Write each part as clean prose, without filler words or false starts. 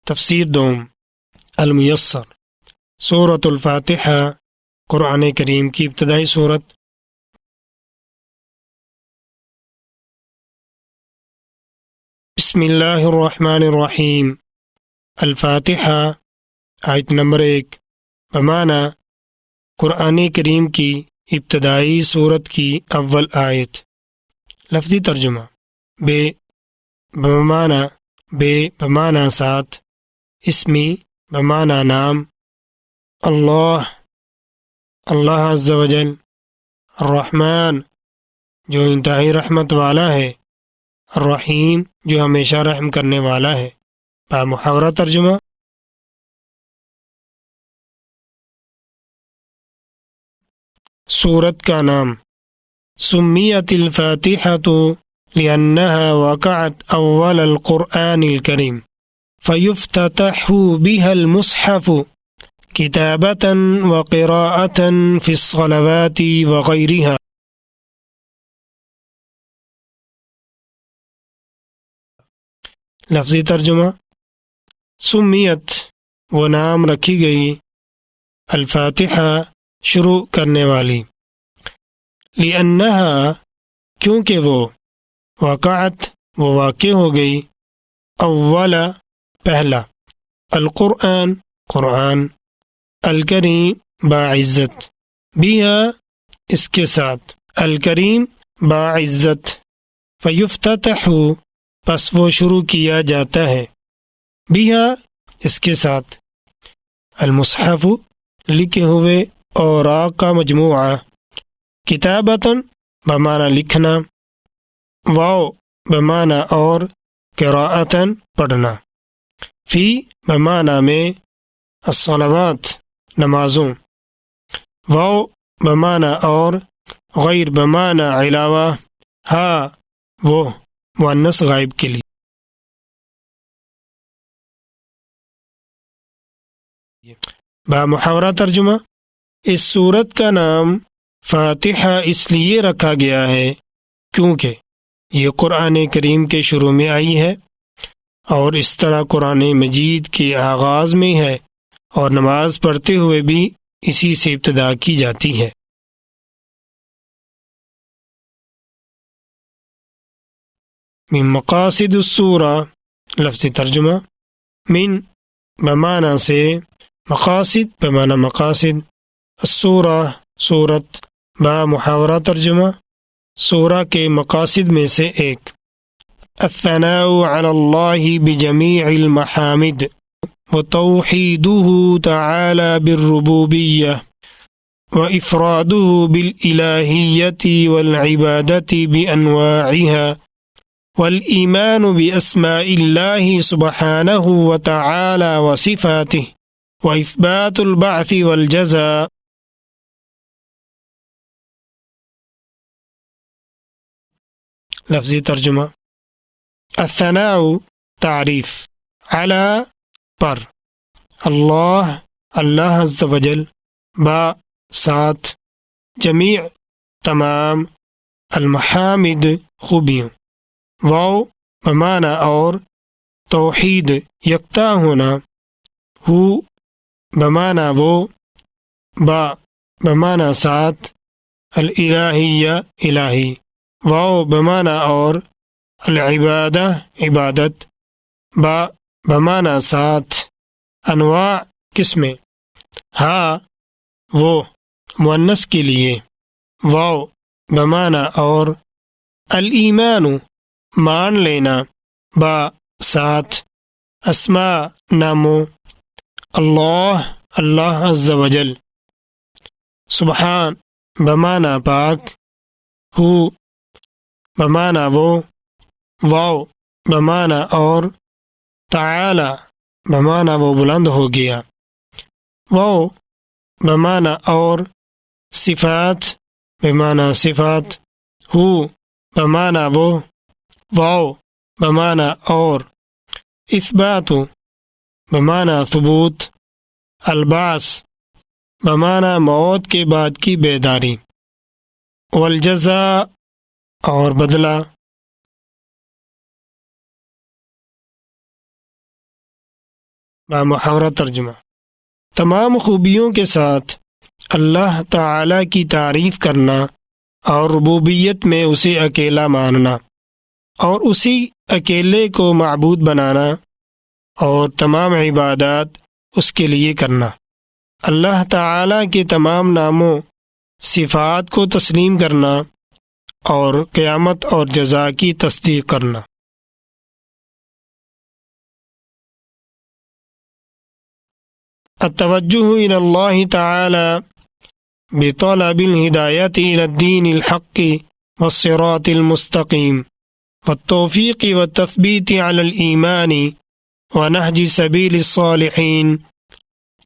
تفسیر دوم المیسر سورۃ الفاتحہ قرآن کریم کی ابتدائی صورت۔ بسم اللہ الرحمن الرحیم۔ الفاتحہ آیت نمبر 1 بمعنی قرآن کریم کی ابتدائی صورت کی اول آیت۔ لفظی ترجمہ بمعنی ساتھ، اسمی بمعنی نام، اللہ عز و جل، الرحمن جو انتہائی رحمت والا ہے، الرحیم جو ہمیشہ رحم کرنے والا ہے۔ محاورہ ترجمہ۔ سورت کا نام سمیت الفاتحة لأنها وقعت أول القرآن الكريم فيفتتح بها المصحف كتابة وقراءة في الصلوات وغيرها۔ لفظی ترجمہ۔ سمیت وہ نام رکھی گئی، الفاتحہ شروع کرنے والی، لأنها کیونکہ وہ، وقعت وہ واقع ہو گئی، اول پہلا، القرآن قرآن، الکریم باعزت، بها اس کے ساتھ، الکریم باعزت، فیفتتح پس وہ شروع کیا جاتا ہے، بها اس کے ساتھ، المصحف لکھے ہوئے اوراق کا مجموعہ، کتابتاً بمعنی لکھنا، واو بمعنی اور، قراءتاً پڑھنا، فی بمعنی میں، الصلوات نمازوں، واو بمعنی اور، غیر بمعنی علاوہ، ہاں وہ مؤنث غائب کے لیے۔ محاورہ ترجمہ۔ اس سورت کا نام فاتحہ اس لیے رکھا گیا ہے کیونکہ یہ قرآن کریم کے شروع میں آئی ہے، اور اس طرح قرآن مجید کے آغاز میں ہے، اور نماز پڑھتے ہوئے بھی اسی سے ابتدا کی جاتی ہے۔ من مقاصد السورہ، لفظی ترجمہ۔ من بمعنی سے، مقاصد بمعنی مقاصد، السورہ سورت، محاورہ ترجمہ، سورہ کے مقاصد میں سے ایک، الثناء علی اللہ بجمیع المحامد وتوحیدہ تعالی بالربوبیہ وافرادہ بالالہیۃ والعبادۃ بانواعها والایمان باسماء اللہ سبحانہ وتعالی وصفاتہ واثبات البعث والجزاء۔ لفظی ترجمہ۔ الثناء تعریف، علی پر، اللہ عز و جل، ساتھ، جمیع تمام، المحامد خوبیوں، واو بمعنی اور، توحید یکتا ہونا، ہو بمعنی وہ، بمعنی ساتھ، الالہیہ الہی، واو بمعنی اور، العبادہ عبادت، بمعنی ساتھ، انواع قسمیں، ہاں وہ مؤنث کے لیے، واو بمعنی اور، الایمان مان لینا، ساتھ، اسماء ناموں، اللہ عز و جل، سبحان بمعنی پاک، ہو بمعنی وہ، واو بمعنی اور، تعالی بمعنی وہ بلند ہو گیا، واو بمعنی اور، صفات بمعنی صفات، ہو بمعنی وہ، واو بمعنی اور، اثبات بمعنی ثبوت، البعث بمعنی موت کے بعد کی بیداری، والجزاء اور بدلہ۔ بامحاورہ ترجمہ۔ تمام خوبیوں کے ساتھ اللہ تعالی کی تعریف کرنا اور ربوبیت میں اسے اکیلا ماننا اور اسی اکیلے کو معبود بنانا اور تمام عبادات اس کے لیے کرنا۔ اللہ تعالی کے تمام ناموں صفات کو تسلیم کرنا اور قیامت اور جزا کی تصدیق کرنا۔ التوجہ الی اللہ تعالی بطلب الہدایۃ الی الدین الحق والصراط المستقیم والتوفیق والتثبیت علی الایمان ونہج سبیل الصالحین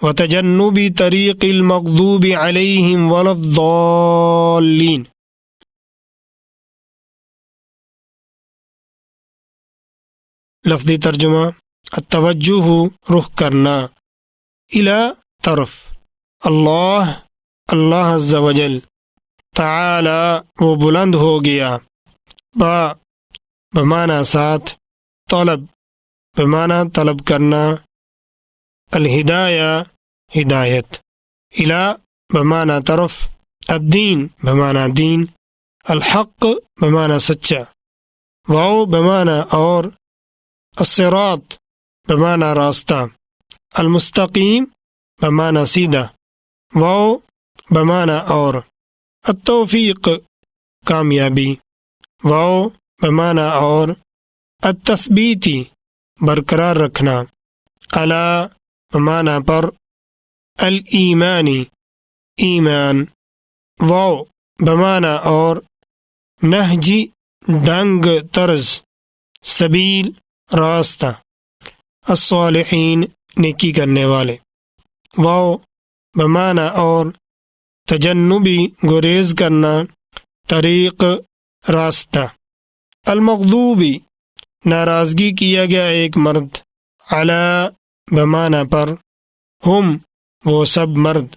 وتجنب طریق المغضوب علیہم ولا الضالین۔ لفظی ترجمہ۔ التوجہ رخ کرنا، الی طرف، اللہ عز و جل، تعالی وہ بلند ہو گیا، بمعنی ساتھ، طلب بمعنی طلب کرنا، الہدایہ ہدایت، الی بمعنی طرف، الدین بمعنی دین، الحق بمعنی سچا، واو بمعنی اور، الصراط بمعنی راستہ، المستقیم بمعنی سیدھا، واو بمعنی اور، التوفیق کامیابی، واو بمعنی اور، التثبیتی برقرار رکھنا، علی بمعنی پر، الایمانی ایمان، واو بمعنی اور، نہجی ڈنگ طرز، سبیل راستہ، الصالحین نیکی کرنے والے، واو بمعنی اور، تجنبی گریز کرنا، طریق راستہ، المغضوبی ناراضگی کیا گیا ایک مرد، علی بمعنی پر، ہم وہ سب مرد،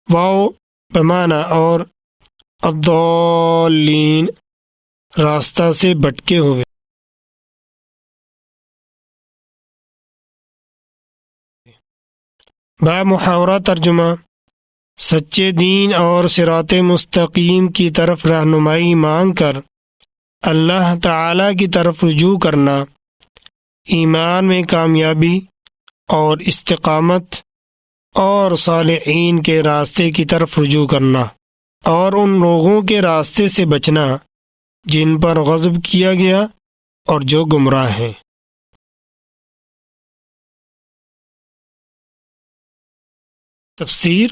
واو بمعنی اور، الضالین راستہ سے بھٹکے ہوئے۔ بامحاورہ ترجمہ۔ سچے دین اور صراط مستقیم کی طرف رہنمائی مانگ کر اللہ تعالی کی طرف رجوع کرنا، ایمان میں کامیابی اور استقامت اور صالحین کے راستے کی طرف رجوع کرنا، اور ان لوگوں کے راستے سے بچنا جن پر غضب کیا گیا اور جو گمراہ ہیں۔ تفسیر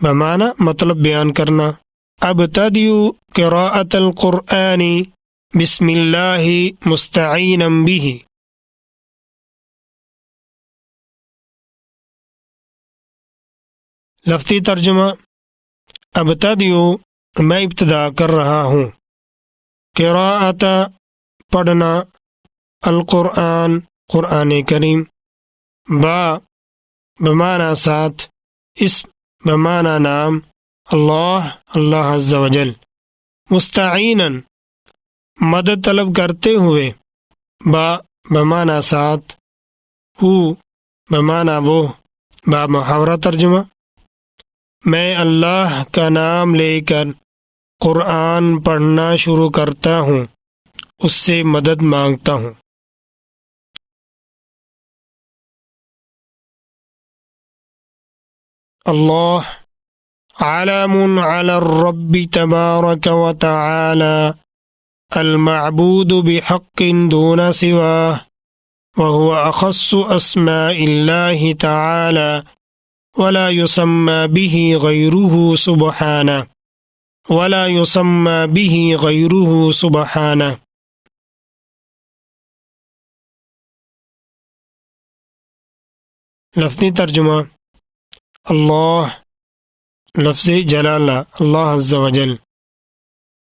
بمعنی مطلب بیان کرنا۔ ابتدئ قراءۃ القرآن بسم اللہ مستعینا بہ۔ لفظی ترجمہ۔ ابتدئ میں ابتدا کر رہا ہوں، قراءۃ پڑھنا، القرآن قرآن کریم، بمعنی ساتھ، اسم بمعنی نام، اللہ عز و جل، مستعینا مدد طلب کرتے ہوئے، بمعنی ساتھ، ہو بمعنی وہ، بامحاورہ ترجمہ۔ میں اللہ کا نام لے کر قرآن پڑھنا شروع کرتا ہوں، اس سے مدد مانگتا ہوں۔ اللہ علم علی الرب تبارک و تعالی المعبود بحق دون سواه وهو أخص أسماء الله تعالى ولا يسمى به غيره سبحانه لفظی ترجمہ۔ اللہ لفظ جلالہ، اللہ عز و جل،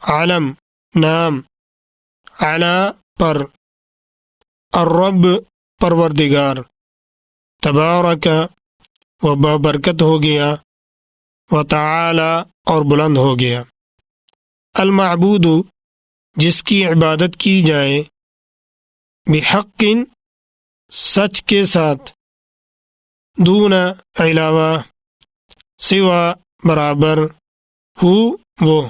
علم نام، علی پر، الرب پروردگار، تبارک و بابرکت ہو گیا، و تعالی اور بلند ہو گیا، المعبود جس کی عبادت کی جائے، بحق سچ کے ساتھ، دون علاوہ، سوا برابر، ہو وہ،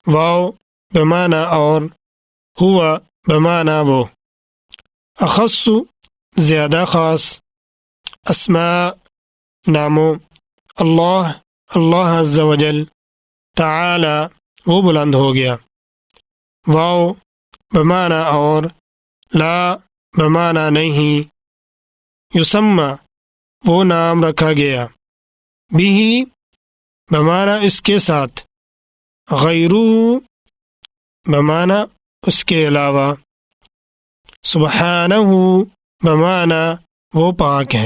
واو بمعنی اور، ہوا بمعنی وہ، اخص زیادہ خاص، اسماء ناموں، اللہ اللہ عز و جل، تعالی وہ بلند ہو گیا، واو بمعنی اور، لا بمعنی نہیں، یسمى وہ نام رکھا گیا، بھی بمعنی اس کے ساتھ، غیرہ بمعنی اس کے علاوہ، سبحانہ بمعنی وہ پاک ہے۔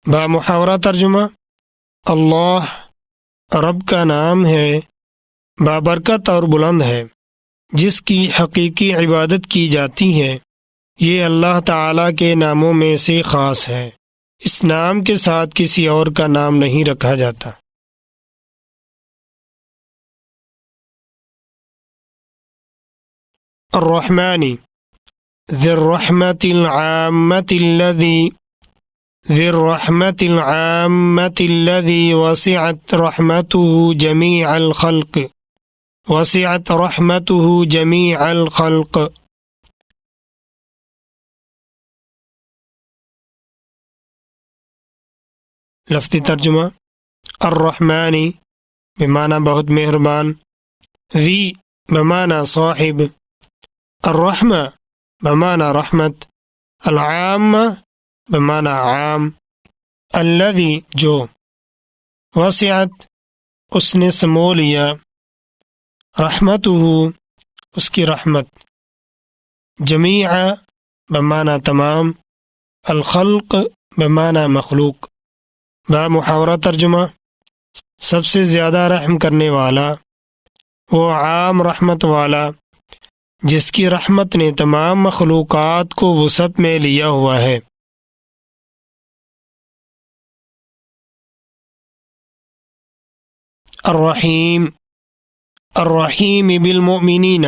بامحاورہ ترجمہ، اللہ رب کا نام ہے، بابرکت اور بلند ہے، جس کی حقیقی عبادت کی جاتی ہے، یہ اللہ تعالیٰ کے ناموں میں سے خاص ہے، اس نام کے ساتھ کسی اور کا نام نہیں رکھا جاتا۔ الرحمن ذی الرحمة العامة الذي وسعت رحمته جميع الخلق۔ لفظی ترجمہ، الرحمن بمعنی بہت مہربان، ذی بمعنی صاحب، الرحمہ بمعنی رحمت، العام بمعنی عام، الذی جو، وسعت اس نے سمو لیا، رحمتہ اس کی رحمت، جمیع بمعنی تمام، الخلق بمعنی مخلوق۔ بامحاورہ ترجمہ، سب سے زیادہ رحم کرنے والا، وہ عام رحمت والا جس کی رحمت نے تمام مخلوقات کو وسعت میں لیا ہوا ہے۔ الرحیم بالمؤمنین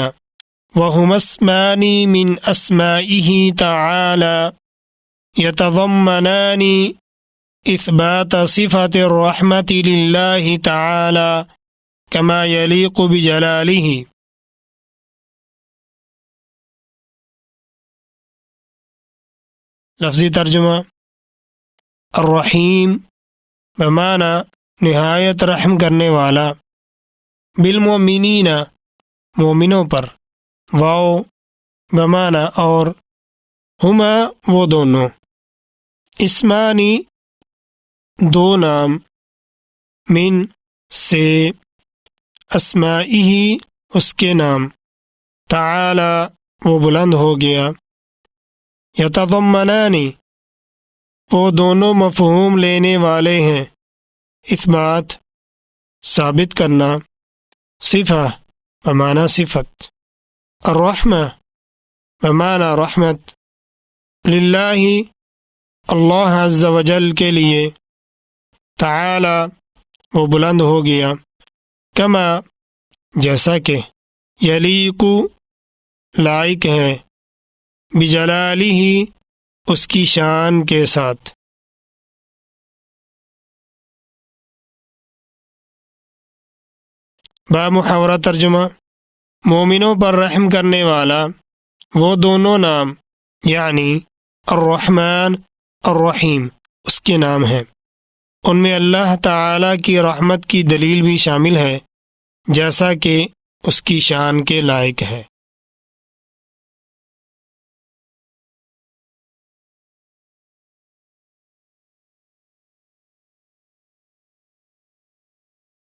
وهما اسمان من اسمائه تعالى يتضمنان اثبات صفة الرحمة لله تعالى كما يليق بجلاله۔ لفظی ترجمہ، الرحیم بمعنی نہایت رحم کرنے والا، بالمؤمنین مومنوں پر، واو بمعنی اور، ہما وہ دونوں، اسمانی دو نام، من سے، اسمائہ اس کے نام، تعالی وہ بلند ہو گیا، یتضمنانی وہ دونوں مفہوم لینے والے ہیں، اثبات ثابت کرنا، صفہ بمعنی صفت، الرحمہ بمعنی رحمت، للہ اللہ عز و جل کے لیے، تعالی وہ بلند ہو گیا، کما جیسا کہ، یلیق لائق ہے، بجلالہ اس کی شان کے ساتھ۔ بامحاورہ ترجمہ، مومنوں پر رحم کرنے والا وہ دونوں نام یعنی الرحمن الرحیم اس کے نام ہیں، ان میں اللہ تعالی کی رحمت کی دلیل بھی شامل ہے جیسا کہ اس کی شان کے لائق ہے۔